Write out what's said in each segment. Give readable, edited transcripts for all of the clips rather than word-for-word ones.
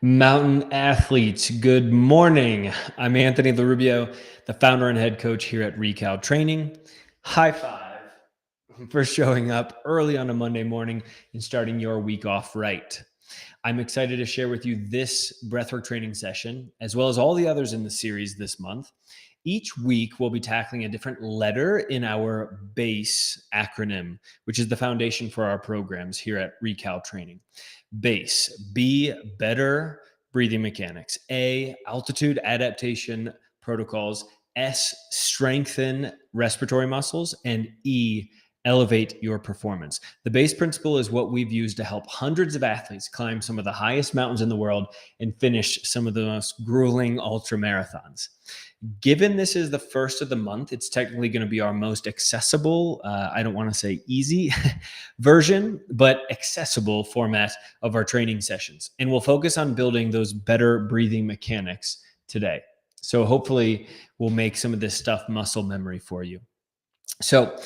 Mountain athletes, good morning. I'm Anthony LaRubio, the founder and head coach here at Recal Training. High five for showing up early on a Monday morning and starting your week off right. I'm excited to share with you this breathwork training session, as well as all the others in the series this month. Each week, we'll be tackling a different letter in our BASE acronym, which is the foundation for our programs here at Recal Training. BASE, B, better breathing mechanics. A, altitude adaptation protocols. S, strengthen respiratory muscles. And E, elevate your performance. The BASE principle is what we've used to help hundreds of athletes climb some of the highest mountains in the world and finish some of the most grueling ultra marathons. Given this is the first of the month, it's technically going to be our most accessible, I don't want to say easy version, but accessible format of our training sessions. And we'll focus on building those better breathing mechanics today. So hopefully we'll make some of this stuff muscle memory for you. So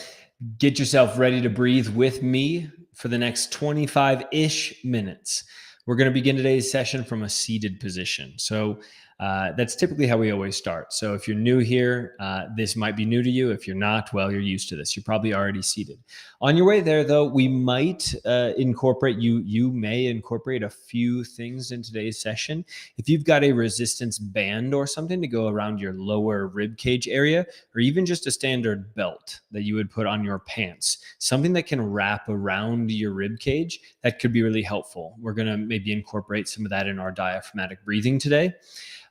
get yourself ready to breathe with me for the next 25-ish minutes. We're going to begin today's session from a seated position. So that's typically how we always start. So if you're new here, this might be new to you. If you're not, well, you're used to this. You're probably already seated. On your way there, though, we might incorporate, you may incorporate a few things in today's session. If you've got a resistance band or something to go around your lower rib cage area, or even just a standard belt that you would put on your pants, something that can wrap around your rib cage, that could be really helpful. We're going to maybe incorporate some of that in our diaphragmatic breathing today.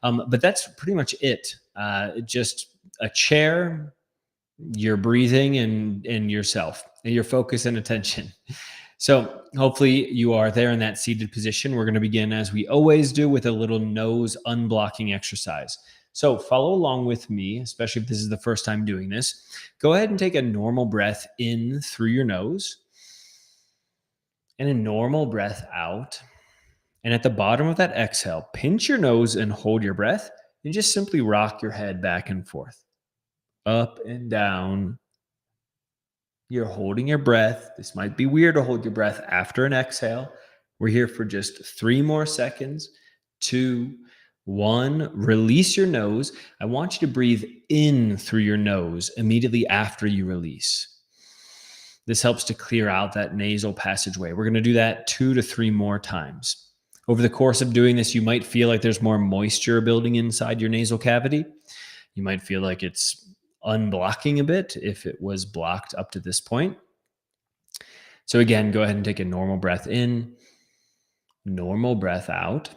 But that's pretty much it. Just a chair, your breathing, and yourself, and your focus and attention. So hopefully you are there in that seated position. We're going to begin, as we always do, with a little nose unblocking exercise. So follow along with me, especially if this is the first time doing this. Go ahead and take a normal breath in through your nose and a normal breath out. And at the bottom of that exhale, pinch your nose and hold your breath, and just simply rock your head back and forth, up and down. You're holding your breath. This might be weird to hold your breath after an exhale. We're here for just 3 more seconds. 2, 1. Release your nose. I want you to breathe in through your nose immediately after you release. This helps to clear out that nasal passageway. We're going to do that 2 to 3 more times. Over the course of doing this, you might feel like there's more moisture building inside your nasal cavity. You might feel like it's unblocking a bit if it was blocked up to this point. So again, go ahead and take a normal breath in, normal breath out,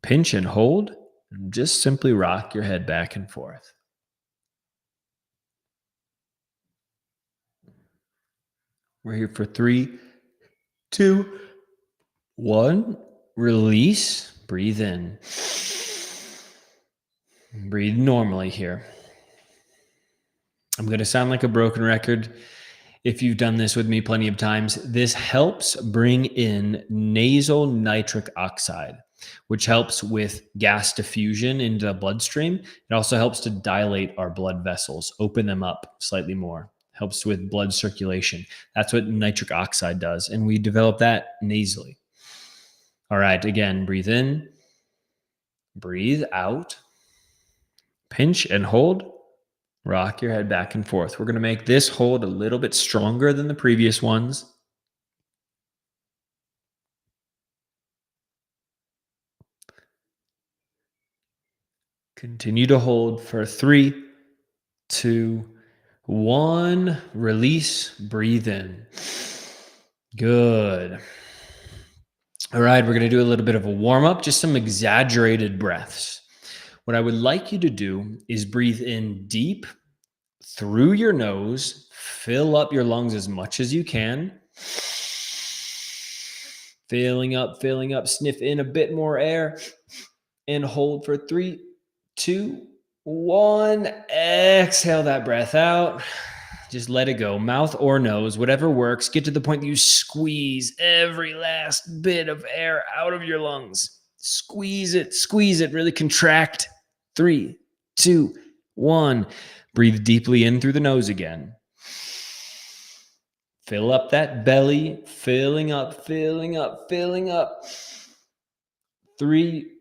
pinch and hold, and just simply rock your head back and forth. We're here for 3, 2, 1. Release. Breathe in. Breathe normally here. I'm going to sound like a broken record. If you've done this with me plenty of times, this helps bring in nasal nitric oxide, which helps with gas diffusion into the bloodstream. It also helps to dilate our blood vessels, open them up slightly more, helps with blood circulation. That's what nitric oxide does. And we develop that nasally. All right, again, breathe in, breathe out, pinch and hold, rock your head back and forth. We're going to make this hold a little bit stronger than the previous ones. Continue to hold for 3, 2, 1. Release, breathe in. Good. All right, we're going to do a little bit of a warm up, just some exaggerated breaths. What I would like you to do is breathe in deep through your nose, fill up your lungs as much as you can. Filling up, sniff in a bit more air and hold for 3, 2, 1. Exhale that breath out. Just let it go, mouth or nose, whatever works. Get to the point that you squeeze every last bit of air out of your lungs. Squeeze it, really contract. 3, 2, 1. Breathe deeply in through the nose again. Fill up that belly, filling up. Three,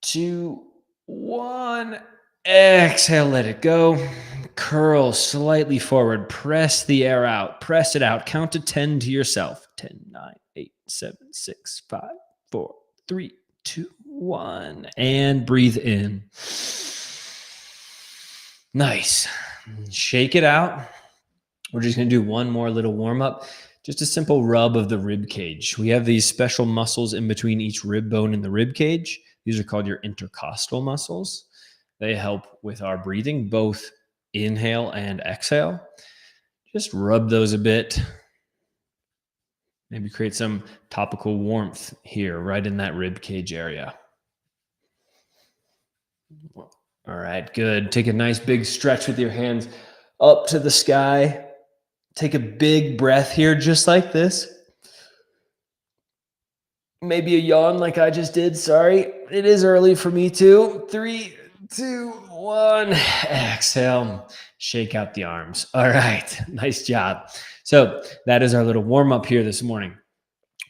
two, one. Exhale, let it go. Curl slightly forward. Press the air out. Press it out. Count to 10 to yourself. 10, 9, 8, 7, 6, 5, 4, 3, 2, 1. And breathe in. Nice. Shake it out. We're just going to do one more little warm up. Just a simple rub of the rib cage. We have these special muscles in between each rib bone and the rib cage. These are called your intercostal muscles. They help with our breathing, both inhale and exhale. Just rub those a bit. Maybe create some topical warmth here, right in that rib cage area. All right, good. Take a nice big stretch with your hands up to the sky. Take a big breath here, just like this. Maybe a yawn like I just did. Sorry. It is early for me too. 3, 2, 1. Exhale. Shake out the arms. All right. Nice job. So that is our little warm up here this morning.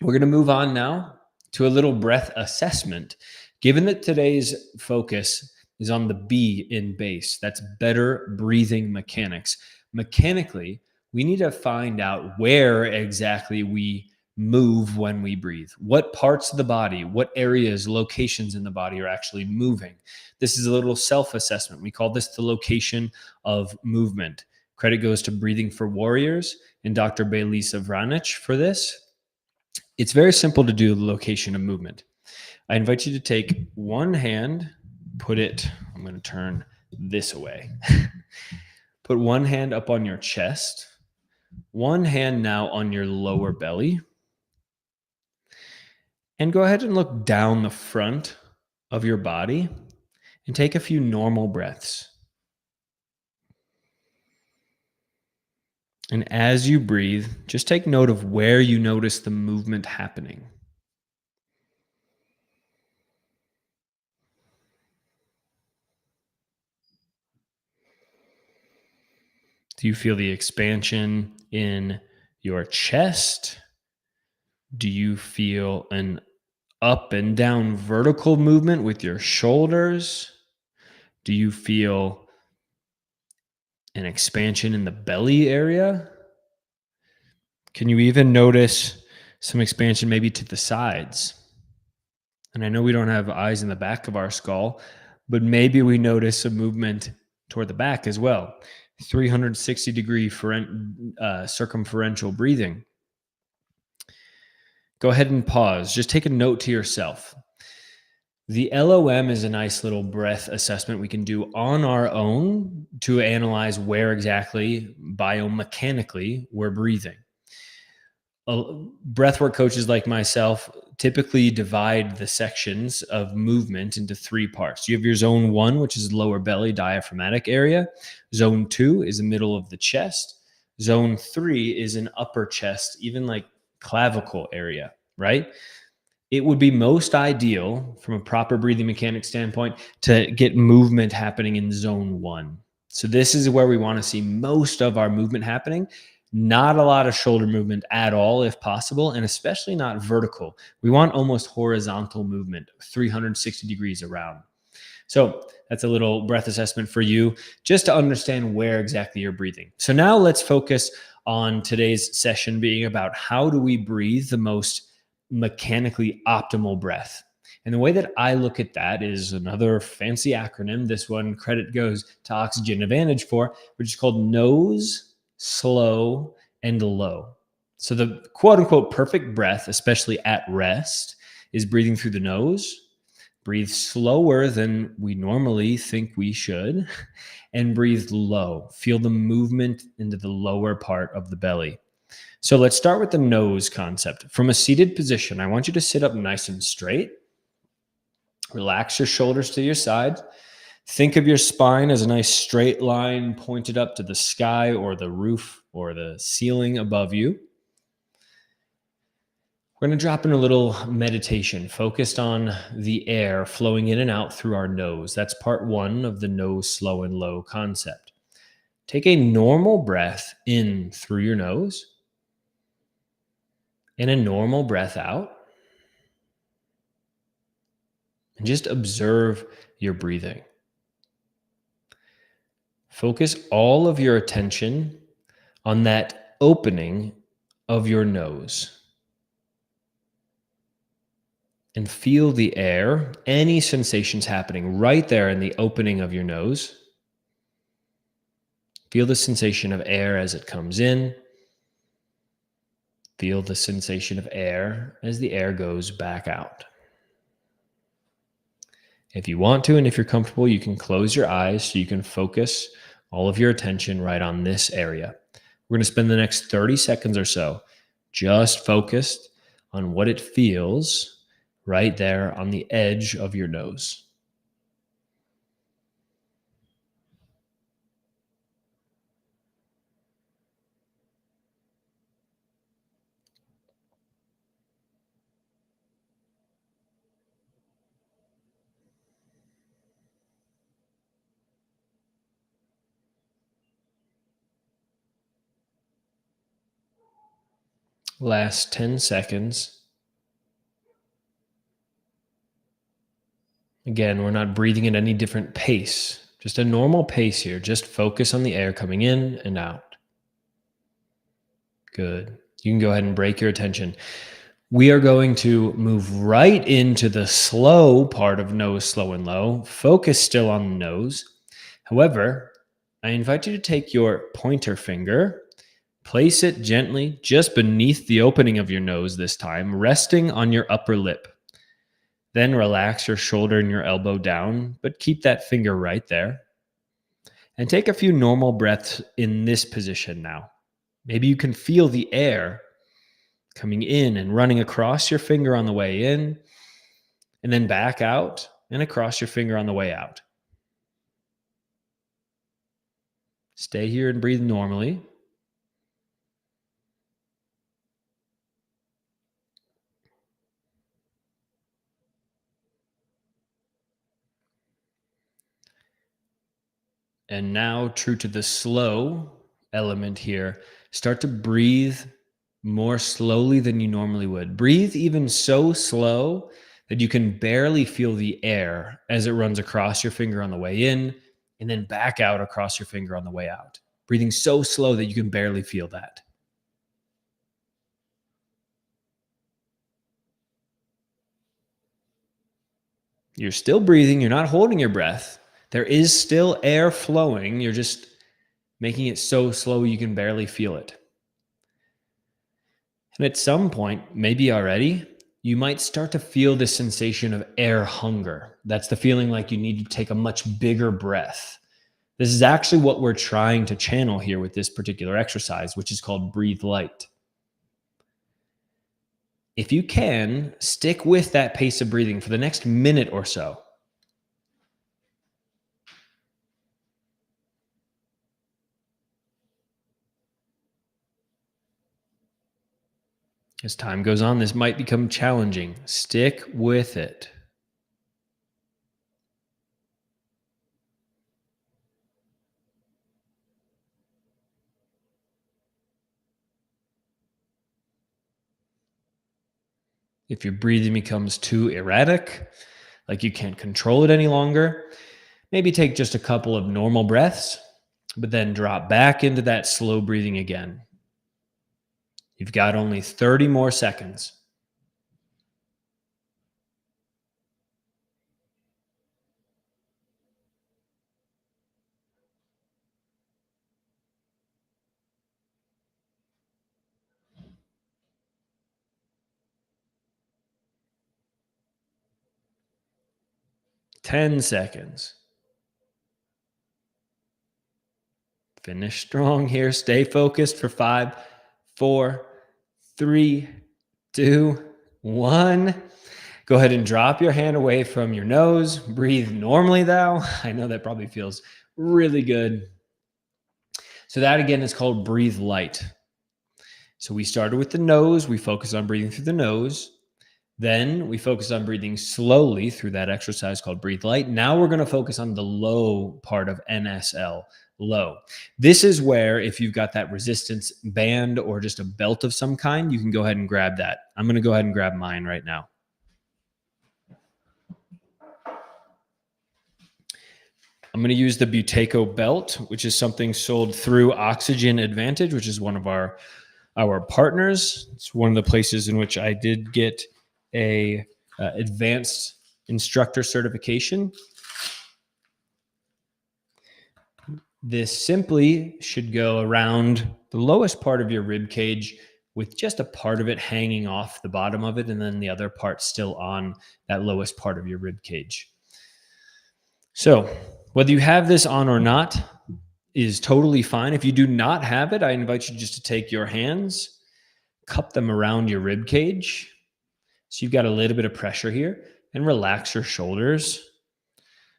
We're going to move on now to a little breath assessment. Given that today's focus is on the B in base, that's better breathing mechanics. Mechanically, we need to find out where exactly we move when we breathe. What parts of the body, what areas, locations in the body are actually moving. This is a little self-assessment. We call this the location of movement. Credit goes to Breathing for Warriors and Dr. Belisa Vranic for this. It's very simple to do the location of movement. I invite you to take one hand, I'm going to turn this away. Put one hand up on your chest, one hand now on your lower belly, and go ahead and look down the front of your body and take a few normal breaths. And as you breathe, just take note of where you notice the movement happening. Do you feel the expansion in your chest? Do you feel an up and down vertical movement with your shoulders? Do you feel an expansion in the belly area? Can you even notice some expansion maybe to the sides? And I know we don't have eyes in the back of our skull, but maybe we notice a movement toward the back as well. 360-degree circumferential breathing. Go ahead and pause. Just take a note to yourself. The LOM is a nice little breath assessment we can do on our own to analyze where exactly biomechanically we're breathing. Breathwork coaches like myself typically divide the sections of movement into 3 parts. You have your zone 1, which is lower belly diaphragmatic area. Zone 2 is the middle of the chest. Zone 3 is an upper chest, even like clavicle area, right? It would be most ideal from a proper breathing mechanics standpoint to get movement happening in zone 1. So this is where we want to see most of our movement happening. Not a lot of shoulder movement at all, if possible, and especially not vertical. We want almost horizontal movement, 360 degrees around. So that's a little breath assessment for you, just to understand where exactly you're breathing. So now let's focus on today's session being about how do we breathe the most mechanically optimal breath. And the way that I look at that is another fancy acronym. This one, credit goes to Oxygen Advantage for, which is called nose, slow, and low. So the quote unquote perfect breath, especially at rest, is breathing through the nose, breathe slower than we normally think we should, and breathe low. Feel the movement into the lower part of the belly. So let's start with the nose concept. From a seated position, I want you to sit up nice and straight. Relax your shoulders to your side. Think of your spine as a nice straight line pointed up to the sky or the roof or the ceiling above you. We're going to drop in a little meditation focused on the air flowing in and out through our nose. That's part 1 of the nose, slow, and low concept. Take a normal breath in through your nose and a normal breath out. and just observe your breathing. Focus all of your attention on that opening of your nose and feel the air, any sensations happening right there in the opening of your nose. Feel the sensation of air as it comes in. Feel the sensation of air as the air goes back out. If you want to, and if you're comfortable, you can close your eyes so you can focus all of your attention right on this area. We're going to spend the next 30 seconds or so just focused on what it feels right there on the edge of your nose. Last 10 seconds. Again, we're not breathing at any different pace, just a normal pace here. Just focus on the air coming in and out. Good. You can go ahead and break your attention. We are going to move right into the slow part of nose slow and low. Focus still on the nose. However, I invite you to take your pointer finger, place it gently just beneath the opening of your nose this time, resting on your upper lip. Then relax your shoulder and your elbow down, but keep that finger right there. And take a few normal breaths in this position now. Maybe you can feel the air coming in and running across your finger on the way in, and then back out and across your finger on the way out. Stay here and breathe normally. And now, true to the slow element here, start to breathe more slowly than you normally would. Breathe even so slow that you can barely feel the air as it runs across your finger on the way in and then back out across your finger on the way out. Breathing so slow that you can barely feel that. You're still breathing. You're not holding your breath. There is still air flowing. You're just making it so slow you can barely feel it. And at some point, maybe already, you might start to feel this sensation of air hunger. That's the feeling like you need to take a much bigger breath. This is actually what we're trying to channel here with this particular exercise, which is called Breathe Light. If you can, stick with that pace of breathing for the next minute or so. As time goes on, this might become challenging. Stick with it. If your breathing becomes too erratic, like you can't control it any longer, maybe take just a couple of normal breaths, but then drop back into that slow breathing again. You've got only 30 more seconds. Ten seconds. Finish strong here. Stay focused for 5, 4, 3, 2, 1. Go ahead and drop your hand away from your nose. Breathe normally, though. I know that probably feels really good. So that again is called Breathe Light. So we started with the nose. We focus on breathing through the nose. Then we focus on breathing slowly through that exercise called Breathe Light. Now we're going to focus on the low part of NSL, low. This is where if you've got that resistance band or just a belt of some kind, you can go ahead and grab that. I'm going to go ahead and grab mine right now. I'm going to use the Buteco belt, which is something sold through Oxygen Advantage, which is one of our partners. It's one of the places in which I did get a advanced instructor certification. This simply should go around the lowest part of your rib cage with just a part of it hanging off the bottom of it, and then the other part still on that lowest part of your rib cage. So whether you have this on or not is totally fine. If you do not have it, I invite you just to take your hands, cup them around your rib cage. So you've got a little bit of pressure here, and relax your shoulders.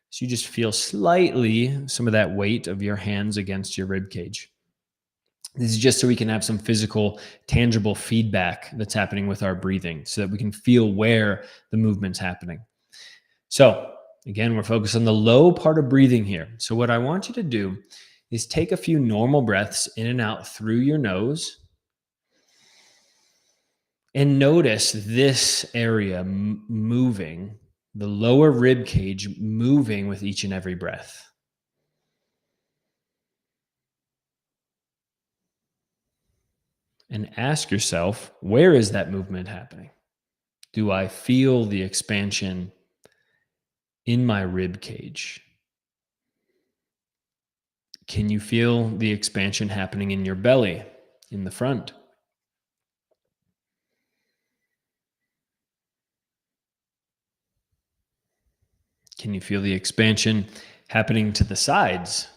So you just feel slightly some of that weight of your hands against your rib cage. This is just so we can have some physical, tangible feedback that's happening with our breathing so that we can feel where the movement's happening. So again, we're focused on the low part of breathing here. So what I want you to do is take a few normal breaths in and out through your nose and notice this area moving, the lower rib cage moving with each and every breath. And ask yourself, where is that movement happening? Do I feel the expansion in my rib cage? Can you feel the expansion happening in your belly, in the front? Can you feel the expansion happening to the sides?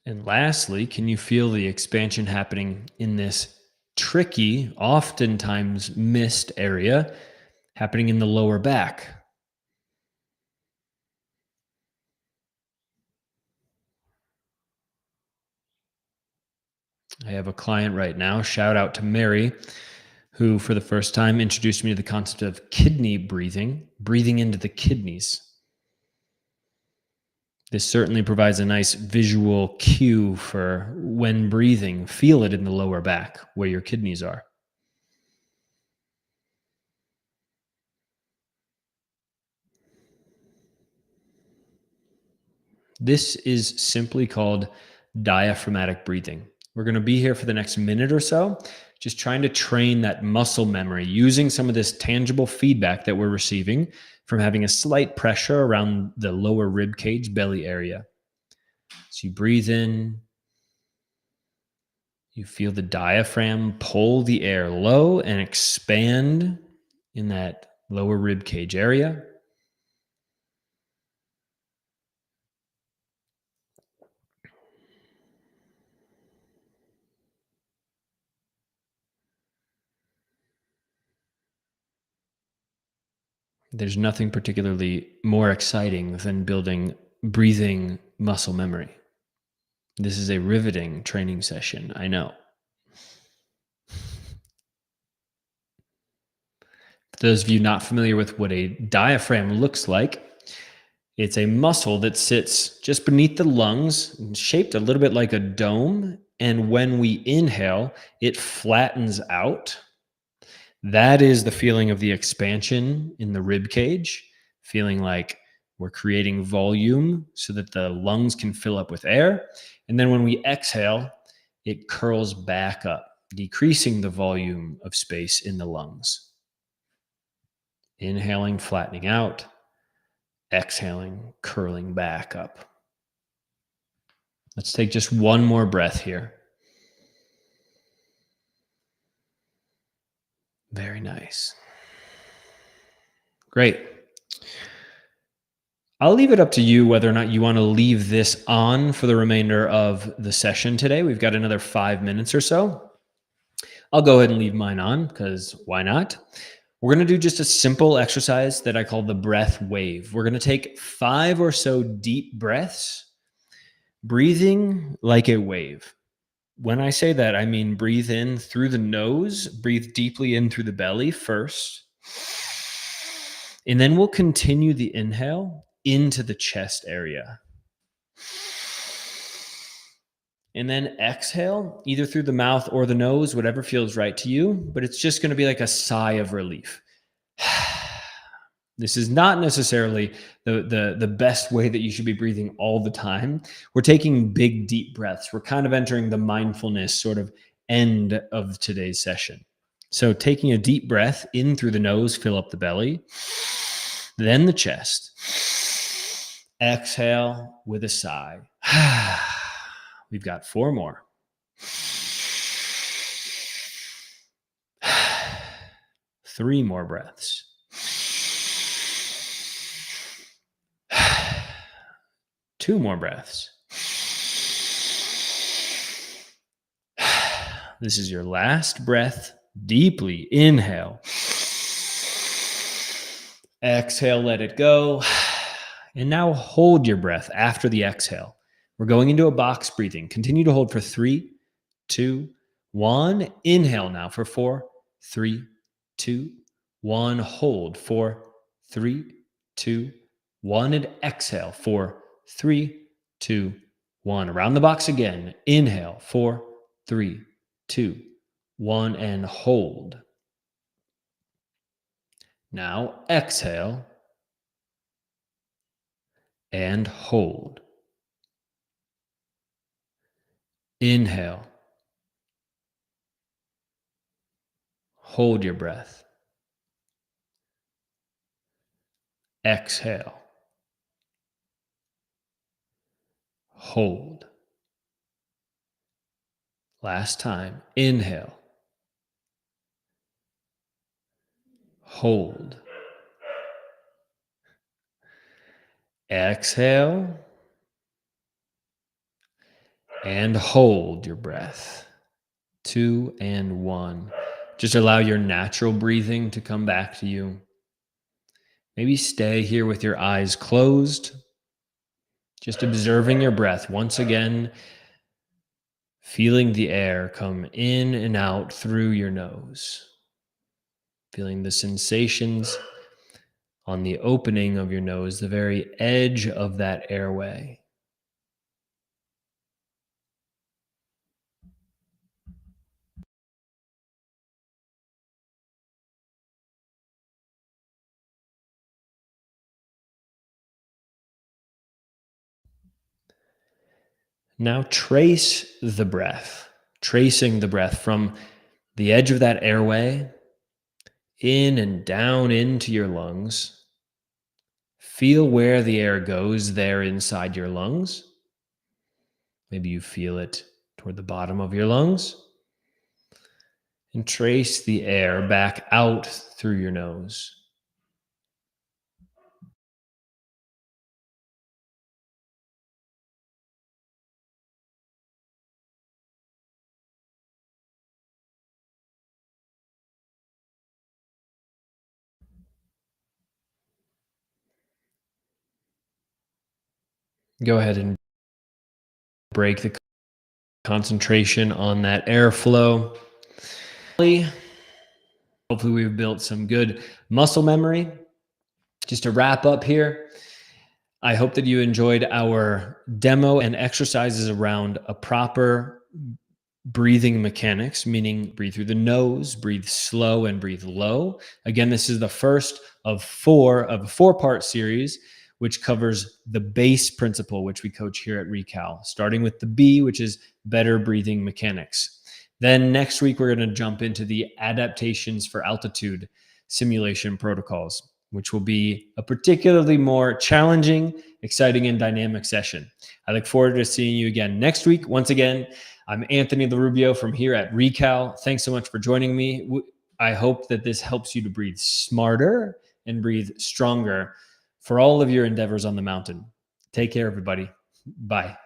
And lastly, can you feel the expansion happening in this tricky, oftentimes missed area happening in the lower back? I have a client right now, shout out to Mary, who for the first time introduced me to the concept of kidney breathing, breathing into the kidneys. This certainly provides a nice visual cue for when breathing. Feel it in the lower back where your kidneys are. This is simply called diaphragmatic breathing. We're going to be here for the next minute or so, just trying to train that muscle memory using some of this tangible feedback that we're receiving from having a slight pressure around the lower rib cage belly area. So you breathe in, you feel the diaphragm pull the air low and expand in that lower rib cage area. There's nothing particularly more exciting than building breathing muscle memory. This is a riveting training session, I know. For those of you not familiar with what a diaphragm looks like, it's a muscle that sits just beneath the lungs, shaped a little bit like a dome. And when we inhale, it flattens out. That is the feeling of the expansion in the rib cage, feeling like we're creating volume so that the lungs can fill up with air. And then when we exhale, it curls back up, decreasing the volume of space in the lungs. Inhaling, flattening out, exhaling, curling back up. Let's take just one more breath here. Very nice. Great. I'll leave it up to you whether or not you want to leave this on for the remainder of the session today. We've got another 5 minutes or so. I'll go ahead and leave mine on because why not? We're going to do just a simple exercise that I call the breath wave. We're going to take 5 or so deep breaths, breathing like a wave. When I say that, I mean breathe in through the nose, breathe deeply in through the belly first. And then we'll continue the inhale into the chest area. And then exhale either through the mouth or the nose, whatever feels right to you, but it's just going to be like a sigh of relief. This is not necessarily the best way that you should be breathing all the time. We're taking big, deep breaths. We're kind of entering the mindfulness sort of end of today's session. So taking a deep breath in through the nose, fill up the belly, then the chest. Exhale with a sigh. We've got 4 more. 3 more breaths. 2 more breaths. This is your last breath. Deeply inhale. Exhale, let it go. And now hold your breath after the exhale. We're going into a box breathing. Continue to hold for 3, 2, 1. Inhale now for 4, 3, 2, 1. Hold for 3, 2, 1. And exhale for 3, 2, 1. Around the box again. Inhale 4, 3, 2, 1. And hold. Now exhale and hold. Inhale. Hold your breath. Exhale. Hold. Last time. Inhale. Hold. Exhale. And hold your breath. 2 and 1. Just allow your natural breathing to come back to you. Maybe stay here with your eyes closed, just observing your breath once again, feeling the air come in and out through your nose, feeling the sensations on the opening of your nose, the very edge of that airway. Now trace the breath, tracing the breath from the edge of that airway in and down into your lungs. Feel where the air goes there inside your lungs. Maybe you feel it toward the bottom of your lungs. And trace the air back out through your nose. Go ahead and break the concentration on that airflow. Hopefully we've built some good muscle memory. Just to wrap up here, I hope that you enjoyed our demo and exercises around a proper breathing mechanics, meaning breathe through the nose, breathe slow, and breathe low. Again, this is the first of a 4-part series, which covers the base principle, which we coach here at Recal, starting with the B, which is better breathing mechanics. Then next week, we're going to jump into the adaptations for altitude simulation protocols, which will be a particularly more challenging, exciting, and dynamic session. I look forward to seeing you again next week. Once again, I'm Anthony LaRubio from here at Recal. Thanks so much for joining me. I hope that this helps you to breathe smarter and breathe stronger for all of your endeavors on the mountain. Take care, everybody. Bye.